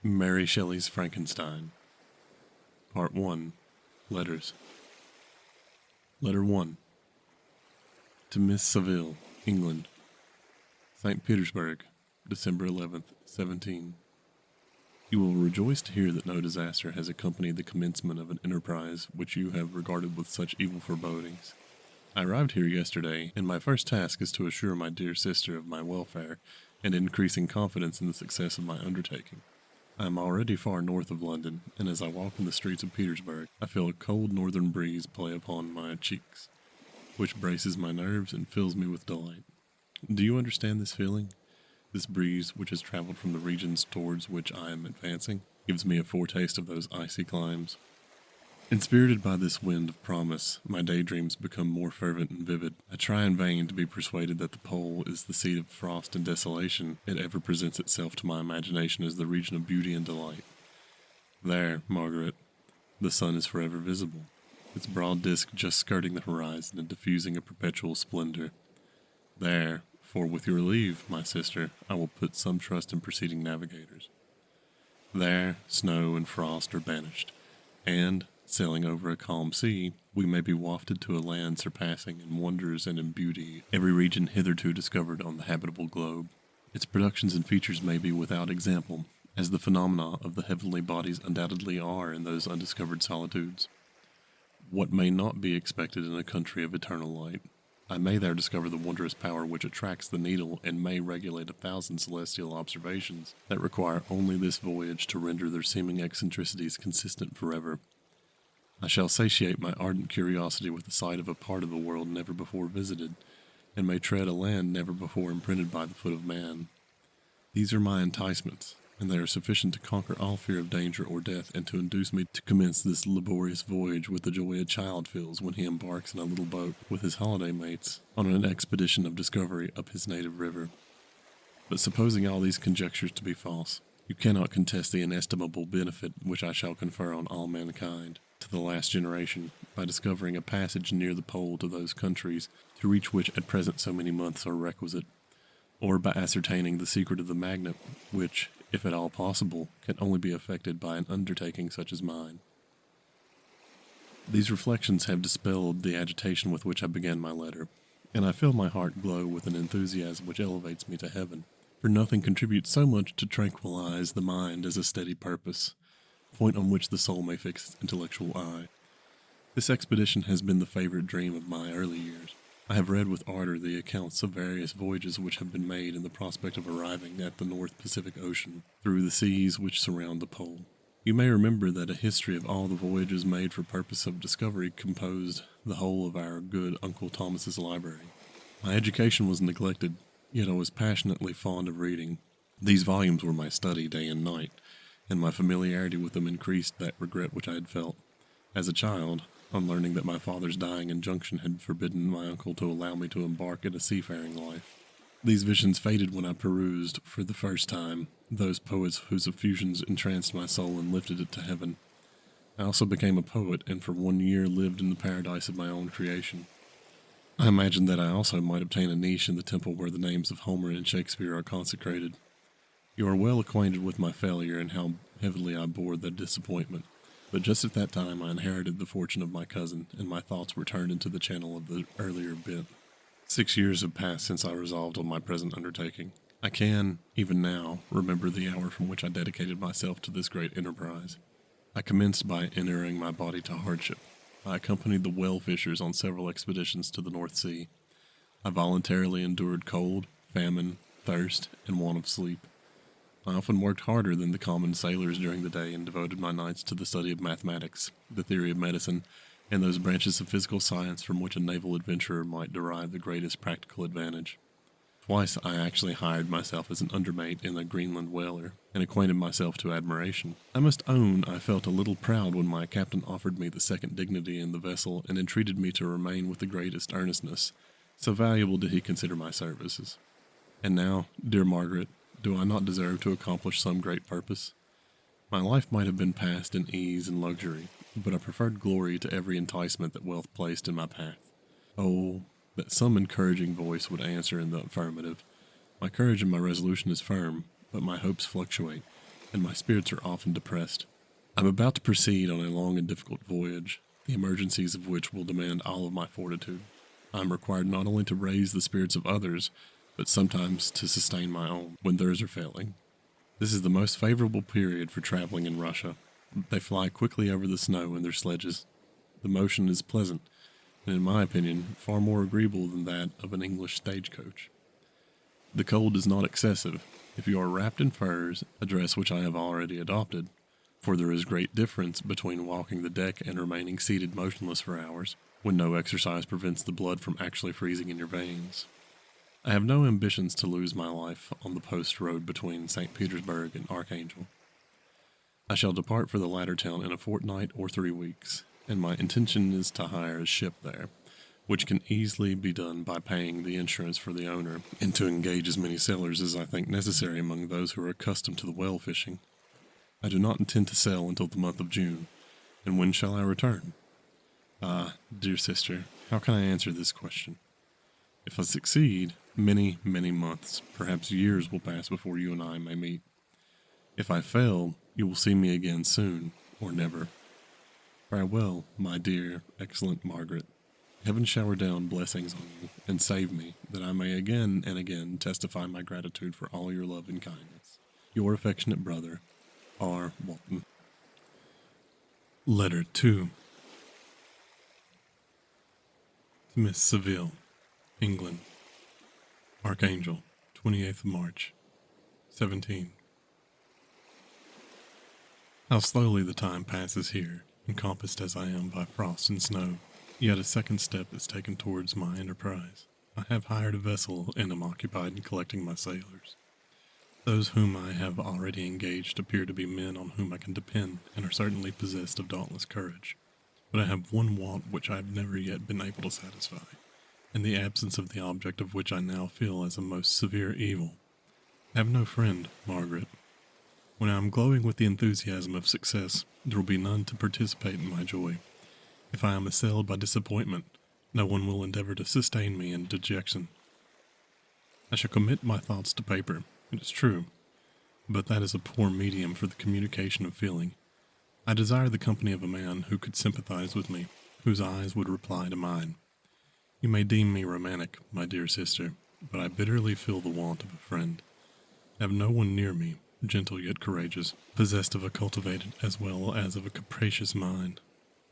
Mary Shelley's Frankenstein. Part 1. Letters. Letter 1. To Miss Saville, England. St. Petersburg, December 11th, 17. You will rejoice to hear that no disaster has accompanied the commencement of an enterprise which you have regarded with such evil forebodings. I arrived here yesterday, and my first task is to assure my dear sister of my welfare and increasing confidence in the success of my undertaking. I am already far north of London, and as I walk in the streets of Petersburg, I feel a cold northern breeze play upon my cheeks, which braces my nerves and fills me with delight. Do you understand this feeling? This breeze, which has traveled from the regions towards which I am advancing, gives me a foretaste of those icy climes. Inspirited by this wind of promise, my daydreams become more fervent and vivid. I try in vain to be persuaded that the pole is the seat of frost and desolation. It ever presents itself to my imagination as the region of beauty and delight. There, Margaret, the sun is forever visible, its broad disk just skirting the horizon and diffusing a perpetual splendor. There, for with your leave, my sister, I will put some trust in preceding navigators. There, snow and frost are banished, and, sailing over a calm sea, we may be wafted to a land surpassing in wonders and in beauty every region hitherto discovered on the habitable globe. Its productions and features may be without example, as the phenomena of the heavenly bodies undoubtedly are in those undiscovered solitudes. What may not be expected in a country of eternal light? I may there discover the wondrous power which attracts the needle and may regulate 1,000 celestial observations that require only this voyage to render their seeming eccentricities consistent forever. I shall satiate my ardent curiosity with the sight of a part of the world never before visited, and may tread a land never before imprinted by the foot of man. These are my enticements, and they are sufficient to conquer all fear of danger or death, and to induce me to commence this laborious voyage with the joy a child feels when he embarks in a little boat with his holiday mates on an expedition of discovery up his native river. But supposing all these conjectures to be false, you cannot contest the inestimable benefit which I shall confer on all mankind, to the last generation, by discovering a passage near the pole to those countries to reach which at present so many months are requisite, or by ascertaining the secret of the magnet, which, if at all possible, can only be effected by an undertaking such as mine. These reflections have dispelled the agitation with which I began my letter, and I feel my heart glow with an enthusiasm which elevates me to heaven, for nothing contributes so much to tranquilize the mind as a steady purpose, point on which the soul may fix its intellectual eye. This expedition has been the favorite dream of my early years. I have read with ardor the accounts of various voyages which have been made in the prospect of arriving at the North Pacific Ocean, through the seas which surround the pole. You may remember that a history of all the voyages made for purpose of discovery composed the whole of our good Uncle Thomas's library. My education was neglected, yet I was passionately fond of reading. These volumes were my study day and night, and my familiarity with them increased that regret which I had felt, as a child, on learning that my father's dying injunction had forbidden my uncle to allow me to embark in a seafaring life. These visions faded when I perused, for the first time, those poets whose effusions entranced my soul and lifted it to heaven. I also became a poet, and for 1 year lived in the paradise of my own creation. I imagined that I also might obtain a niche in the temple where the names of Homer and Shakespeare are consecrated. You are well acquainted with my failure and how heavily I bore the disappointment, but just at that time I inherited the fortune of my cousin, and my thoughts were turned into the channel of the earlier bent. 6 years have passed since I resolved on my present undertaking. I can, even now, remember the hour from which I dedicated myself to this great enterprise. I commenced by inuring my body to hardship. I accompanied the whale fishers on several expeditions to the North Sea. I voluntarily endured cold, famine, thirst, and want of sleep. I often worked harder than the common sailors during the day and devoted my nights to the study of mathematics, the theory of medicine, and those branches of physical science from which a naval adventurer might derive the greatest practical advantage. Twice I actually hired myself as an undermate in a Greenland whaler, and acquainted myself to admiration. I must own I felt a little proud when my captain offered me the second dignity in the vessel and entreated me to remain with the greatest earnestness, so valuable did he consider my services. And now, dear Margaret, do I not deserve to accomplish some great purpose? My life might have been passed in ease and luxury, but I preferred glory to every enticement that wealth placed in my path. Oh, that some encouraging voice would answer in the affirmative. My courage and my resolution is firm, but my hopes fluctuate, and my spirits are often depressed. I'm about to proceed on a long and difficult voyage, the emergencies of which will demand all of my fortitude. I am required not only to raise the spirits of others, but sometimes to sustain my own when theirs are failing. This is the most favorable period for traveling in Russia. They fly quickly over the snow in their sledges. The motion is pleasant, and in my opinion, far more agreeable than that of an English stagecoach. The cold is not excessive, if you are wrapped in furs, a dress which I have already adopted, for there is great difference between walking the deck and remaining seated motionless for hours, when no exercise prevents the blood from actually freezing in your veins. I have no ambitions to lose my life on the post road between St. Petersburg and Archangel. I shall depart for the latter town in a fortnight or 3 weeks, and my intention is to hire a ship there, which can easily be done by paying the insurance for the owner, and to engage as many sailors as I think necessary among those who are accustomed to the whale fishing. I do not intend to sail until the month of June, and when shall I return? Ah, dear sister, how can I answer this question? If I succeed, many, many months, perhaps years will pass before you and I may meet. If I fail, you will see me again soon, or never. Farewell, my dear, excellent Margaret. Heaven shower down blessings on you, and save me, that I may again and again testify my gratitude for all your love and kindness. Your affectionate brother, R. Walton. Letter 2. To Miss Seville, England. Archangel, 28th March, 17. How slowly the time passes here, encompassed as I am by frost and snow. Yet a second step is taken towards my enterprise. I have hired a vessel and am occupied in collecting my sailors. Those whom I have already engaged appear to be men on whom I can depend and are certainly possessed of dauntless courage. But I have one want which I have never yet been able to satisfy, in the absence of the object of which I now feel as a most severe evil. I have no friend, Margaret. When I am glowing with the enthusiasm of success, there will be none to participate in my joy. If I am assailed by disappointment, no one will endeavor to sustain me in dejection. I shall commit my thoughts to paper, it is true, but that is a poor medium for the communication of feeling. I desire the company of a man who could sympathize with me, whose eyes would reply to mine. You may deem me romantic, my dear sister, but I bitterly feel the want of a friend. I have no one near me, gentle yet courageous, possessed of a cultivated as well as of a capricious mind,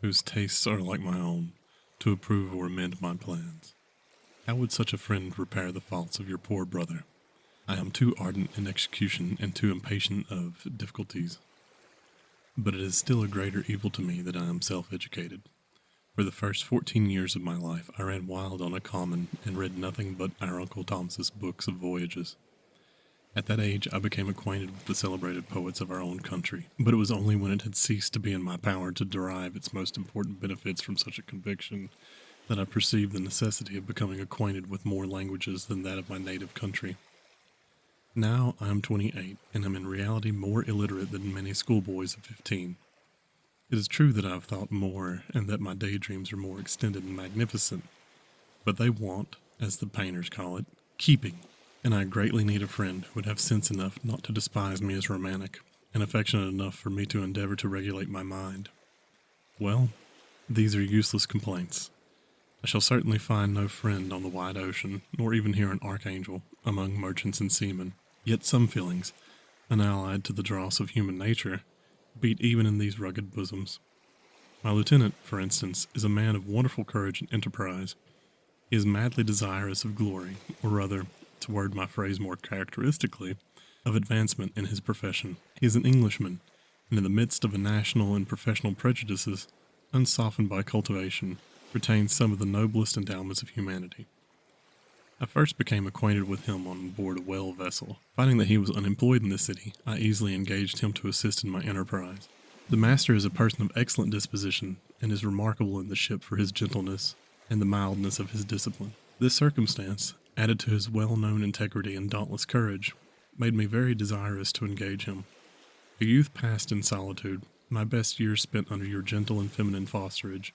whose tastes are like my own, to approve or amend my plans. How would such a friend repair the faults of your poor brother? I am too ardent in execution and too impatient of difficulties. But it is still a greater evil to me that I am self-educated. For the first 14 years of my life I ran wild on a common and read nothing but our Uncle Thomas's books of voyages. At that age I became acquainted with the celebrated poets of our own country, but it was only when it had ceased to be in my power to derive its most important benefits from such a conviction that I perceived the necessity of becoming acquainted with more languages than that of my native country. Now I am 28, and am in reality more illiterate than many schoolboys of 15. It is true that I have thought more, and that my daydreams are more extended and magnificent, but they want, as the painters call it, keeping, and I greatly need a friend who would have sense enough not to despise me as romantic, and affectionate enough for me to endeavor to regulate my mind. Well, these are useless complaints. I shall certainly find no friend on the wide ocean, nor even here in Archangel, among merchants and seamen. Yet some feelings, unallied to the dross of human nature, beat even in these rugged bosoms. My lieutenant, for instance, is a man of wonderful courage and enterprise. He is madly desirous of glory, or rather, to word my phrase more characteristically, of advancement in his profession. He is an Englishman, and in the midst of a national and professional prejudices, unsoftened by cultivation, retains some of the noblest endowments of humanity. I first became acquainted with him on board a whale vessel. Finding that he was unemployed in the city, I easily engaged him to assist in my enterprise. The master is a person of excellent disposition, and is remarkable in the ship for his gentleness and the mildness of his discipline. This circumstance, added to his well-known integrity and dauntless courage, made me very desirous to engage him. A youth passed in solitude, my best years spent under your gentle and feminine fosterage,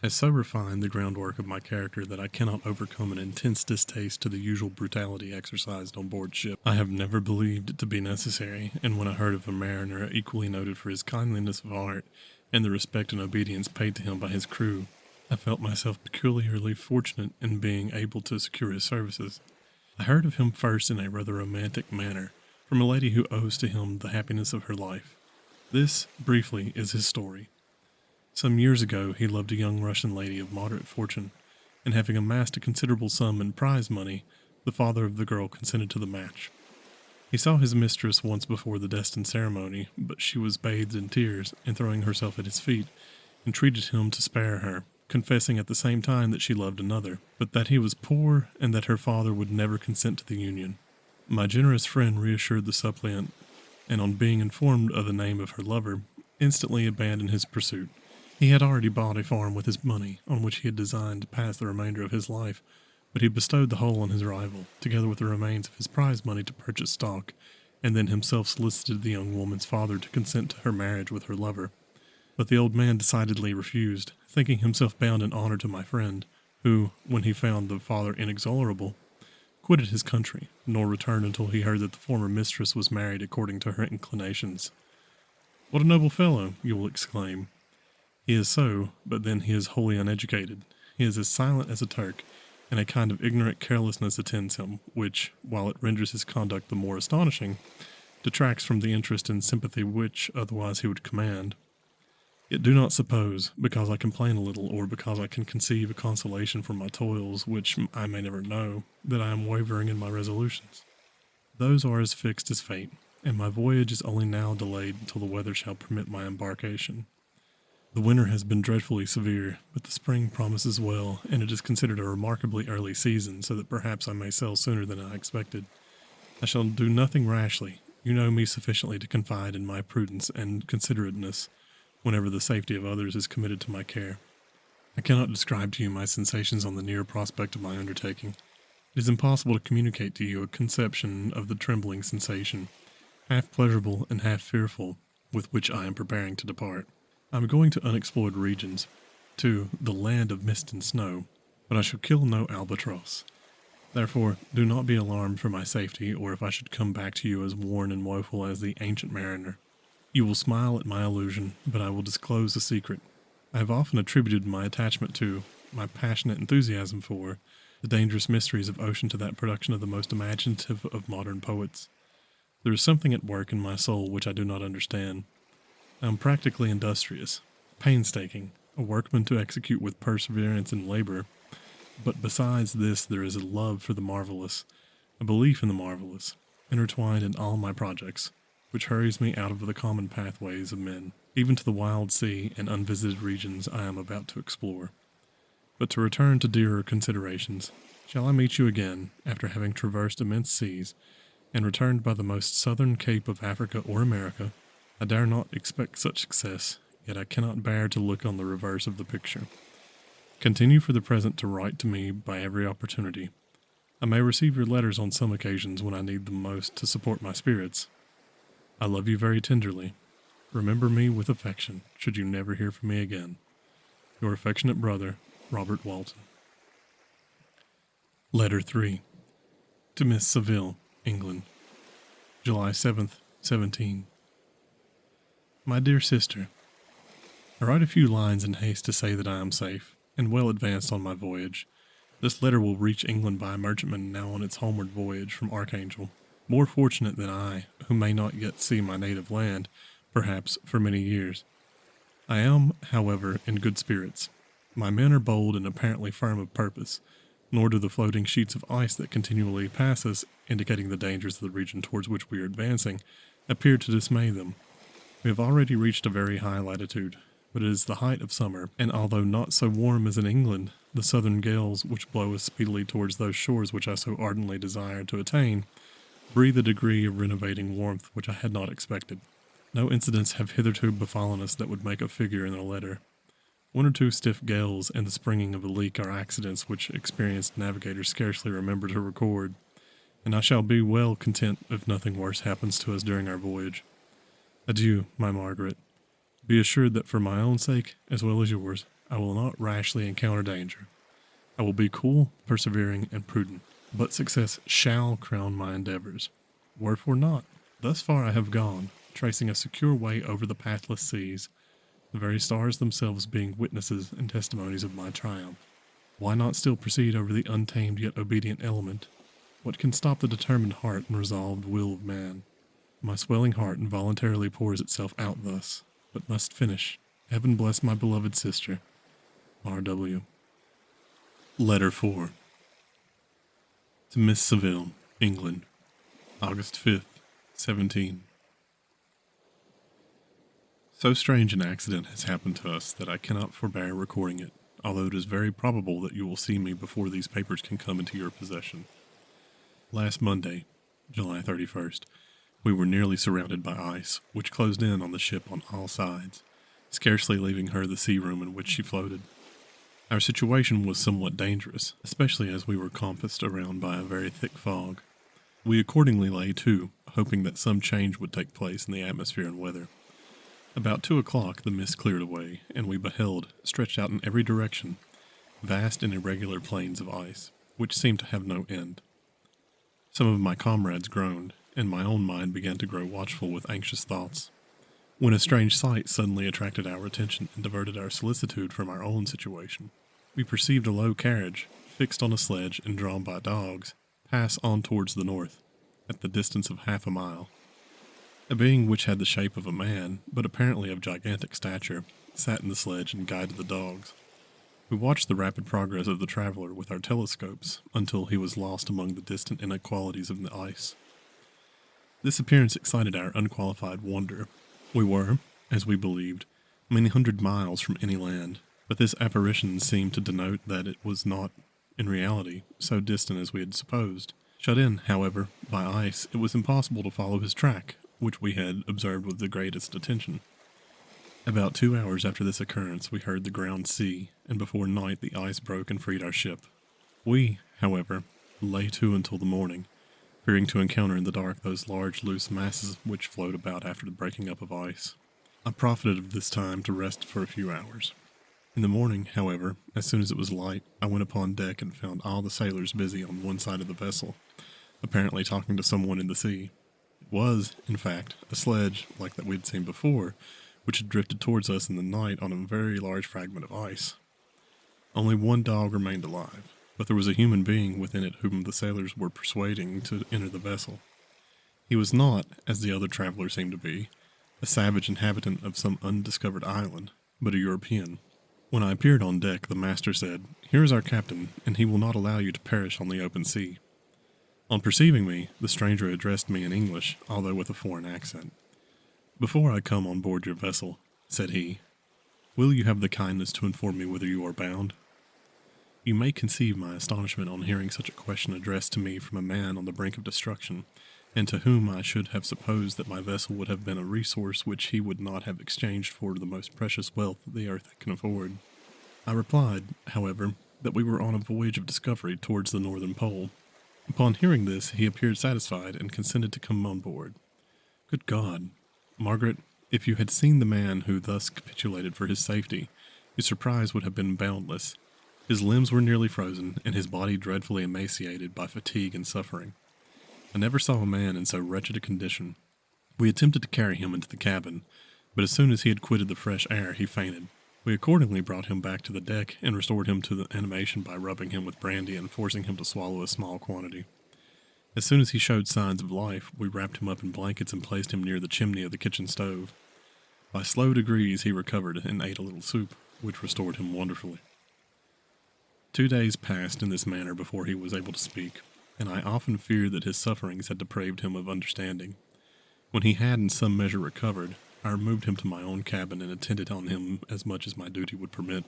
has so refined the groundwork of my character that I cannot overcome an intense distaste to the usual brutality exercised on board ship. I have never believed it to be necessary, and when I heard of a mariner equally noted for his kindliness of heart and the respect and obedience paid to him by his crew, I felt myself peculiarly fortunate in being able to secure his services. I heard of him first in a rather romantic manner, from a lady who owes to him the happiness of her life. This, briefly, is his story. Some years ago, he loved a young Russian lady of moderate fortune, and having amassed a considerable sum in prize money, the father of the girl consented to the match. He saw his mistress once before the destined ceremony, but she was bathed in tears, and throwing herself at his feet, entreated him to spare her, confessing at the same time that she loved another, but that he was poor and that her father would never consent to the union. My generous friend reassured the suppliant, and on being informed of the name of her lover, instantly abandoned his pursuit. He had already bought a farm with his money, on which he had designed to pass the remainder of his life, but he bestowed the whole on his rival, together with the remains of his prize money to purchase stock, and then himself solicited the young woman's father to consent to her marriage with her lover. But the old man decidedly refused, thinking himself bound in honor to my friend, who, when he found the father inexorable, quitted his country, nor returned until he heard that the former mistress was married according to her inclinations. What a noble fellow, you will exclaim. He is so, but then he is wholly uneducated. He is as silent as a Turk, and a kind of ignorant carelessness attends him, which, while it renders his conduct the more astonishing, detracts from the interest and sympathy which otherwise he would command. Yet do not suppose, because I complain a little, or because I can conceive a consolation for my toils, which I may never know, that I am wavering in my resolutions. Those are as fixed as fate, and my voyage is only now delayed until the weather shall permit my embarkation. The winter has been dreadfully severe, but the spring promises well, and it is considered a remarkably early season, so that perhaps I may sail sooner than I expected. I shall do nothing rashly. You know me sufficiently to confide in my prudence and considerateness whenever the safety of others is committed to my care. I cannot describe to you my sensations on the near prospect of my undertaking. It is impossible to communicate to you a conception of the trembling sensation, half pleasurable and half fearful, with which I am preparing to depart. I am going to unexplored regions, to the land of mist and snow, but I shall kill no albatross. Therefore, do not be alarmed for my safety, or if I should come back to you as worn and woeful as the ancient mariner. You will smile at my illusion, but I will disclose a secret. I have often attributed my attachment to, my passionate enthusiasm for, the dangerous mysteries of ocean to that production of the most imaginative of modern poets. There is something at work in my soul which I do not understand. I am practically industrious, painstaking, a workman to execute with perseverance and labor, but besides this there is a love for the marvelous, a belief in the marvelous, intertwined in all my projects, which hurries me out of the common pathways of men, even to the wild sea and unvisited regions I am about to explore. But to return to dearer considerations, shall I meet you again, after having traversed immense seas, and returned by the most southern cape of Africa or America? I dare not expect such success, yet I cannot bear to look on the reverse of the picture. Continue for the present to write to me by every opportunity. I may receive your letters on some occasions when I need them most to support my spirits. I love you very tenderly. Remember me with affection, should you never hear from me again. Your affectionate brother, Robert Walton. Letter 3. To Miss Saville, England. July 7th, 17. My dear sister, I write a few lines in haste to say that I am safe, and well advanced on my voyage. This letter will reach England by a merchantman now on its homeward voyage from Archangel, more fortunate than I, who may not yet see my native land, perhaps, for many years. I am, however, in good spirits. My men are bold and apparently firm of purpose, nor do the floating sheets of ice that continually pass us, indicating the dangers of the region towards which we are advancing, appear to dismay them. We have already reached a very high latitude, but it is the height of summer, and although not so warm as in England, the southern gales which blow us speedily towards those shores which I so ardently desire to attain, breathe a degree of renovating warmth which I had not expected. No incidents have hitherto befallen us that would make a figure in a letter. One or two stiff gales and the springing of a leak are accidents which experienced navigators scarcely remember to record, and I shall be well content if nothing worse happens to us during our voyage. Adieu, my Margaret. Be assured that for my own sake, as well as yours, I will not rashly encounter danger. I will be cool, persevering, and prudent, but success shall crown my endeavors. Wherefore not? Thus far I have gone, tracing a secure way over the pathless seas, the very stars themselves being witnesses and testimonies of my triumph. Why not still proceed over the untamed yet obedient element? What can stop the determined heart and resolved will of man? My swelling heart involuntarily pours itself out thus, but must finish. Heaven bless my beloved sister, R.W. Letter 4. To Miss Saville, England, August 5th, 17. So strange an accident has happened to us that I cannot forbear recording it, although it is very probable that you will see me before these papers can come into your possession. Last Monday, July 31st, we were nearly surrounded by ice, which closed in on the ship on all sides, scarcely leaving her the sea room in which she floated. Our situation was somewhat dangerous, especially as we were compassed around by a very thick fog. We accordingly lay to, hoping that some change would take place in the atmosphere and weather. About 2 o'clock the mist cleared away, and we beheld, stretched out in every direction, vast and irregular plains of ice, which seemed to have no end. Some of my comrades groaned, and my own mind began to grow watchful with anxious thoughts, when a strange sight suddenly attracted our attention and diverted our solicitude from our own situation. We perceived a low carriage, fixed on a sledge and drawn by dogs, pass on towards the north, at the distance of half a mile. A being which had the shape of a man, but apparently of gigantic stature, sat in the sledge and guided the dogs. We watched the rapid progress of the traveler with our telescopes until he was lost among the distant inequalities of the ice. This appearance excited our unqualified wonder. We were, as we believed, many hundred miles from any land, but this apparition seemed to denote that it was not, in reality, so distant as we had supposed. Shut in, however, by ice, it was impossible to follow his track, which we had observed with the greatest attention. About 2 hours after this occurrence we heard the ground sea, and before night the ice broke and freed our ship. We, however, lay to until the morning, fearing to encounter in the dark those large loose masses which float about after the breaking up of ice. I profited of this time to rest for a few hours. In the morning, however, as soon as it was light, I went upon deck and found all the sailors busy on one side of the vessel, apparently talking to someone in the sea. It was, in fact, a sledge, like that we had seen before, which had drifted towards us in the night on a very large fragment of ice. Only one dog remained alive, but there was a human being within it whom the sailors were persuading to enter the vessel. He was not, as the other travelers seemed to be, a savage inhabitant of some undiscovered island, but a European. When I appeared on deck, the master said, "Here is our captain, and he will not allow you to perish on the open sea." On perceiving me, the stranger addressed me in English, although with a foreign accent. "Before I come on board your vessel," said he, "will you have the kindness to inform me whither you are bound?" You may conceive my astonishment on hearing such a question addressed to me from a man on the brink of destruction, and to whom I should have supposed that my vessel would have been a resource which he would not have exchanged for the most precious wealth that the earth can afford. I replied, however, that we were on a voyage of discovery towards the northern pole. Upon hearing this, he appeared satisfied and consented to come on board. Good God! Margaret, if you had seen the man who thus capitulated for his safety, your surprise would have been boundless. His limbs were nearly frozen, and his body dreadfully emaciated by fatigue and suffering. I never saw a man in so wretched a condition. We attempted to carry him into the cabin, but as soon as he had quitted the fresh air, he fainted. We accordingly brought him back to the deck and restored him to the animation by rubbing him with brandy and forcing him to swallow a small quantity. As soon as he showed signs of life, we wrapped him up in blankets and placed him near the chimney of the kitchen stove. By slow degrees he recovered and ate a little soup, which restored him wonderfully. 2 days passed in this manner before he was able to speak, and I often feared that his sufferings had depraved him of understanding. When he had in some measure recovered, I removed him to my own cabin and attended on him as much as my duty would permit.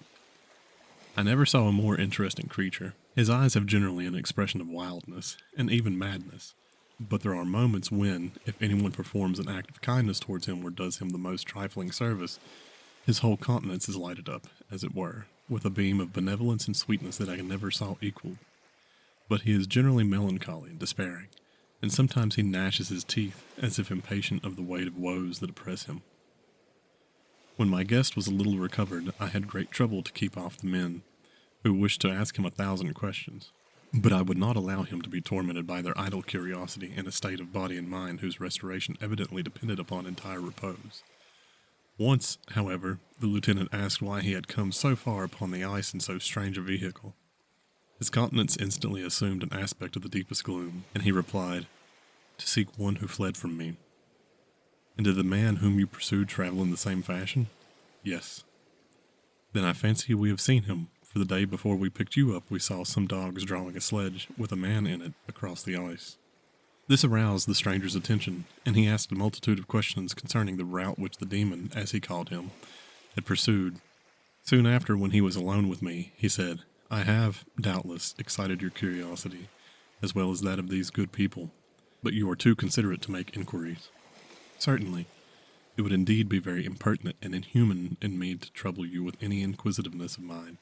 I never saw a more interesting creature. His eyes have generally an expression of wildness, and even madness, but there are moments when, if anyone performs an act of kindness towards him or does him the most trifling service, his whole countenance is lighted up, as it were, with a beam of benevolence and sweetness that I never saw equaled. But he is generally melancholy and despairing, and sometimes he gnashes his teeth, as if impatient of the weight of woes that oppress him. When my guest was a little recovered, I had great trouble to keep off the men, who wished to ask him 1,000 questions. But I would not allow him to be tormented by their idle curiosity in a state of body and mind whose restoration evidently depended upon entire repose. Once, however, the lieutenant asked why he had come so far upon the ice in so strange a vehicle. His countenance instantly assumed an aspect of the deepest gloom, and he replied, "To seek one who fled from me." "And did the man whom you pursued travel in the same fashion?" "Yes." "Then I fancy we have seen him, for the day before we picked you up we saw some dogs drawing a sledge with a man in it across the ice." This aroused the stranger's attention, and he asked a multitude of questions concerning the route which the demon, as he called him, had pursued. Soon after, when he was alone with me, he said, "I have, doubtless, excited your curiosity, as well as that of these good people, but you are too considerate to make inquiries." "Certainly. It would indeed be very impertinent and inhuman in me to trouble you with any inquisitiveness of mine.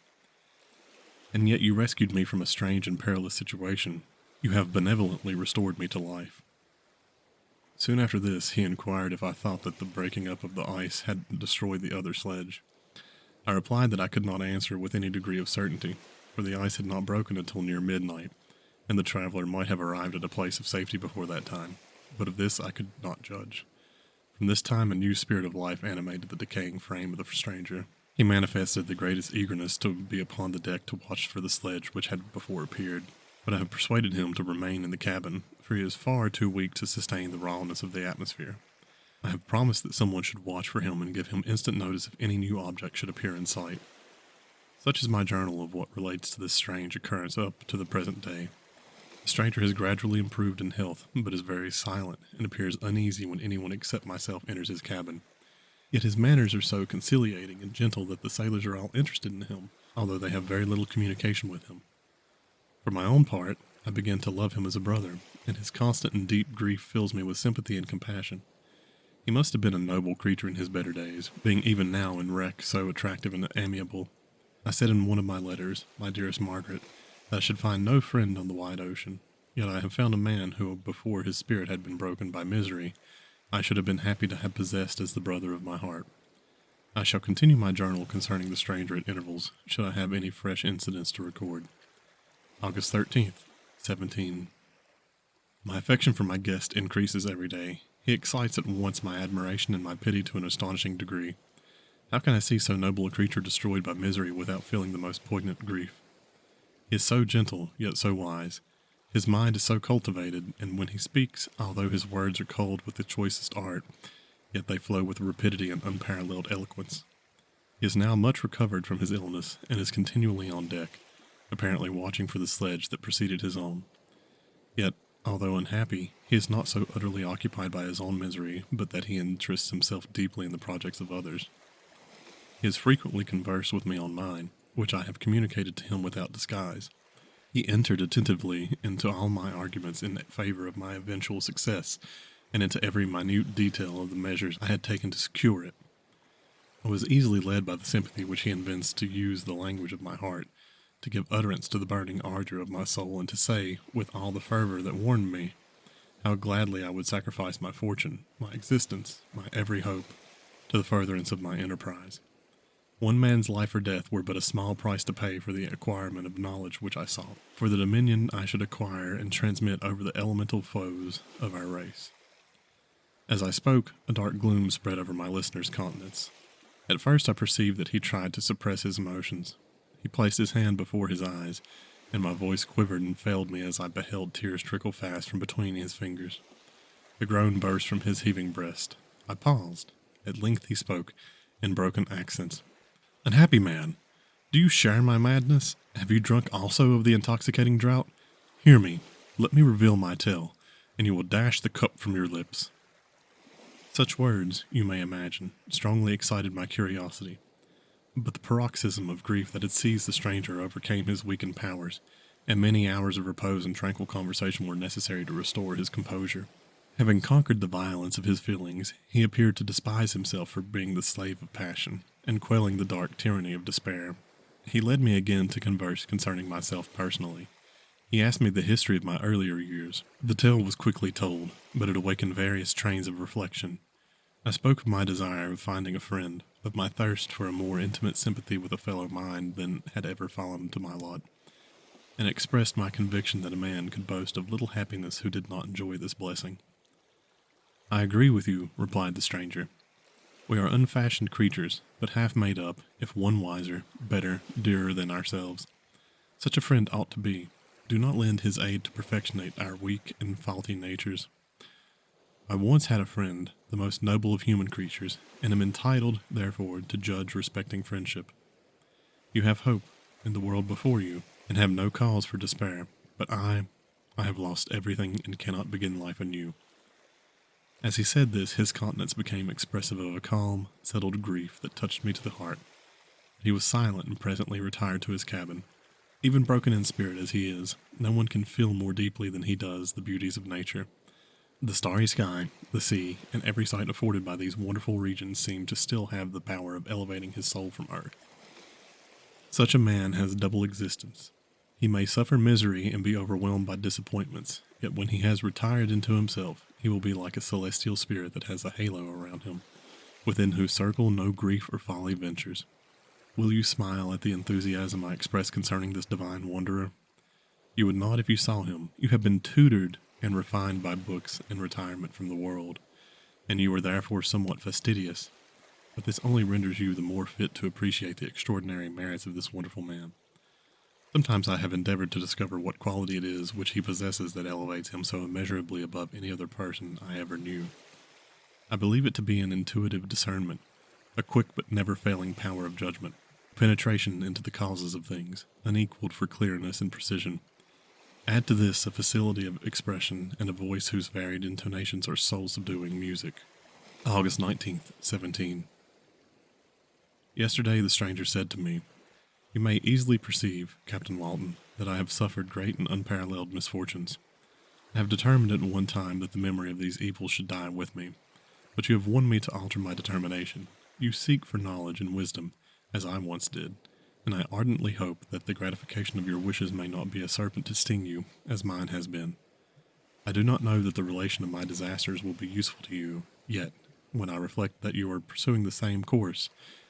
And yet you rescued me from a strange and perilous situation. You have benevolently restored me to life." Soon after this, he inquired if I thought that the breaking up of the ice had destroyed the other sledge. I replied that I could not answer with any degree of certainty, for the ice had not broken until near midnight, and the traveler might have arrived at a place of safety before that time, but of this I could not judge. From this time a new spirit of life animated the decaying frame of the stranger. He manifested the greatest eagerness to be upon the deck to watch for the sledge which had before appeared, but I have persuaded him to remain in the cabin, for he is far too weak to sustain the rawness of the atmosphere. I have promised that someone should watch for him and give him instant notice if any new object should appear in sight. Such is my journal of what relates to this strange occurrence up to the present day. The stranger has gradually improved in health, but is very silent, and appears uneasy when anyone except myself enters his cabin. Yet his manners are so conciliating and gentle that the sailors are all interested in him, although they have very little communication with him. For my own part, I begin to love him as a brother, and his constant and deep grief fills me with sympathy and compassion. He must have been a noble creature in his better days, being even now in wreck so attractive and amiable. I said in one of my letters, my dearest Margaret, that I should find no friend on the wide ocean, yet I have found a man who, before his spirit had been broken by misery, I should have been happy to have possessed as the brother of my heart. I shall continue my journal concerning the stranger at intervals, should I have any fresh incidents to record. August 13th, 17. My affection for my guest increases every day. He excites at once my admiration and my pity to an astonishing degree. How can I see so noble a creature destroyed by misery without feeling the most poignant grief? He is so gentle, yet so wise. His mind is so cultivated, and when he speaks, although his words are cold with the choicest art, yet they flow with rapidity and unparalleled eloquence. He is now much recovered from his illness, and is continually on deck, apparently watching for the sledge that preceded his own. Yet, although unhappy, he is not so utterly occupied by his own misery, but that he interests himself deeply in the projects of others. He has frequently conversed with me on mine, which I have communicated to him without disguise. He entered attentively into all my arguments in favor of my eventual success, and into every minute detail of the measures I had taken to secure it. I was easily led by the sympathy which he evinced to use the language of my heart, to give utterance to the burning ardor of my soul, and to say, with all the fervor that warmed me, how gladly I would sacrifice my fortune, my existence, my every hope, to the furtherance of my enterprise. One man's life or death were but a small price to pay for the acquirement of knowledge which I sought, for the dominion I should acquire and transmit over the elemental foes of our race. As I spoke, a dark gloom spread over my listener's countenance. At first I perceived that he tried to suppress his emotions. He placed his hand before his eyes, and my voice quivered and failed me as I beheld tears trickle fast from between his fingers. A groan burst from his heaving breast. I paused. At length he spoke, in broken accents. "Unhappy man, do you share my madness? Have you drunk also of the intoxicating draught? Hear me, let me reveal my tale, and you will dash the cup from your lips." Such words, you may imagine, strongly excited my curiosity. But the paroxysm of grief that had seized the stranger overcame his weakened powers, and many hours of repose and tranquil conversation were necessary to restore his composure. Having conquered the violence of his feelings, he appeared to despise himself for being the slave of passion, and quelling the dark tyranny of despair. He led me again to converse concerning myself personally. He asked me the history of my earlier years. The tale was quickly told, but it awakened various trains of reflection. I spoke of my desire of finding a friend, of my thirst for a more intimate sympathy with a fellow mind than had ever fallen to my lot, and expressed my conviction that a man could boast of little happiness who did not enjoy this blessing. "I agree with you," replied the stranger. "We are unfashioned creatures, but half made up, if one wiser, better, dearer than ourselves. Such a friend ought to be. Do not lend his aid to perfectionate our weak and faulty natures. I once had a friend, the most noble of human creatures, and am entitled, therefore, to judge respecting friendship. You have hope in the world before you, and have no cause for despair, but I have lost everything and cannot begin life anew." As he said this, his countenance became expressive of a calm, settled grief that touched me to the heart. He was silent and presently retired to his cabin. Even broken in spirit as he is, no one can feel more deeply than he does the beauties of nature. The starry sky, the sea, and every sight afforded by these wonderful regions seem to still have the power of elevating his soul from earth. Such a man has double existence. He may suffer misery and be overwhelmed by disappointments, yet when he has retired into himself, he will be like a celestial spirit that has a halo around him, within whose circle no grief or folly ventures. Will you smile at the enthusiasm I express concerning this divine wanderer? You would not if you saw him. You have been tutored and refined by books and retirement from the world, and you are therefore somewhat fastidious, but this only renders you the more fit to appreciate the extraordinary merits of this wonderful man. Sometimes I have endeavored to discover what quality it is which he possesses that elevates him so immeasurably above any other person I ever knew. I believe it to be an intuitive discernment, a quick but never failing power of judgment, penetration into the causes of things, unequaled for clearness and precision. Add to this a facility of expression and a voice whose varied intonations are soul-subduing music. August 19th, 17. Yesterday the stranger said to me, "You may easily perceive, Captain Walton, that I have suffered great and unparalleled misfortunes. I have determined at one time that the memory of these evils should die with me, but you have won me to alter my determination. You seek for knowledge and wisdom, as I once did, and I ardently hope that the gratification of your wishes may not be a serpent to sting you, as mine has been. I do not know that the relation of my disasters will be useful to you, yet, when I reflect that you are pursuing the same course,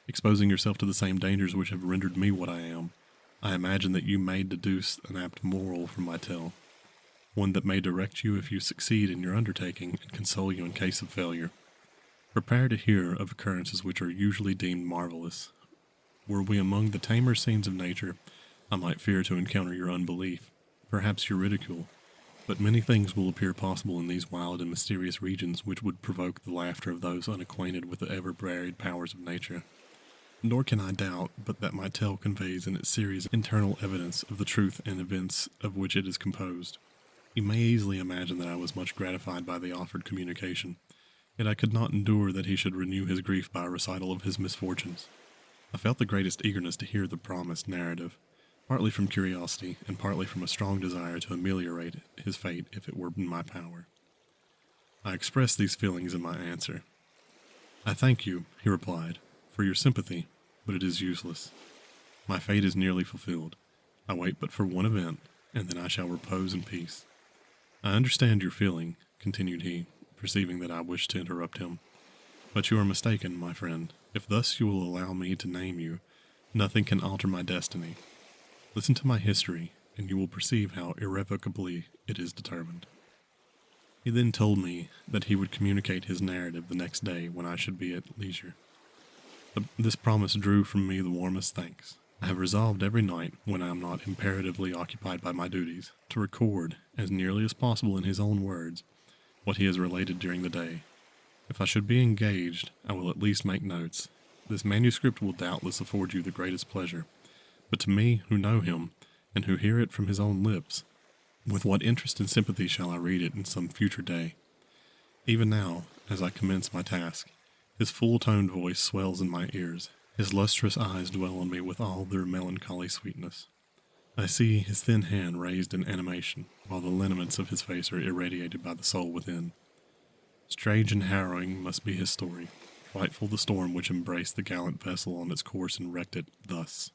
exposing yourself to the same dangers which have rendered me what I am, I imagine that you may deduce an apt moral from my tale, one that may direct you if you succeed in your undertaking and console you in case of failure. Prepare to hear of occurrences which are usually deemed marvelous. Were we among the tamer scenes of nature, I might fear to encounter your unbelief, perhaps your ridicule, but many things will appear possible in these wild and mysterious regions which would provoke the laughter of those unacquainted with the ever-varied powers of nature. Nor can I doubt but that my tale conveys in its series internal evidence of the truth and events of which it is composed. You may easily imagine that I was much gratified by the offered communication, yet I could not endure that he should renew his grief by a recital of his misfortunes. I felt the greatest eagerness to hear the promised narrative, partly from curiosity and partly from a strong desire to ameliorate his fate if it were in my power. I expressed these feelings in my answer. "I thank you," he replied, "for your sympathy, but it is useless. My fate is nearly fulfilled. I wait but for one event, and then I shall repose in peace. I understand your feeling," continued he, perceiving that I wished to interrupt him. "But you are mistaken, my friend. If thus you will allow me to name you, nothing can alter my destiny. Listen to my history, and you will perceive how irrevocably it is determined." He then told me that he would communicate his narrative the next day when I should be at leisure. This promise drew from me the warmest thanks. I have resolved every night, when I am not imperatively occupied by my duties, to record, as nearly as possible in his own words, what he has related during the day. If I should be engaged, I will at least make notes. This manuscript will doubtless afford you the greatest pleasure, but to me, who know him, and who hear it from his own lips, with what interest and sympathy shall I read it in some future day? Even now, as I commence my task, his full-toned voice swells in my ears. His lustrous eyes dwell on me with all their melancholy sweetness. I see his thin hand raised in animation, while the lineaments of his face are irradiated by the soul within. Strange and harrowing must be his story, frightful the storm which embraced the gallant vessel on its course and wrecked it thus.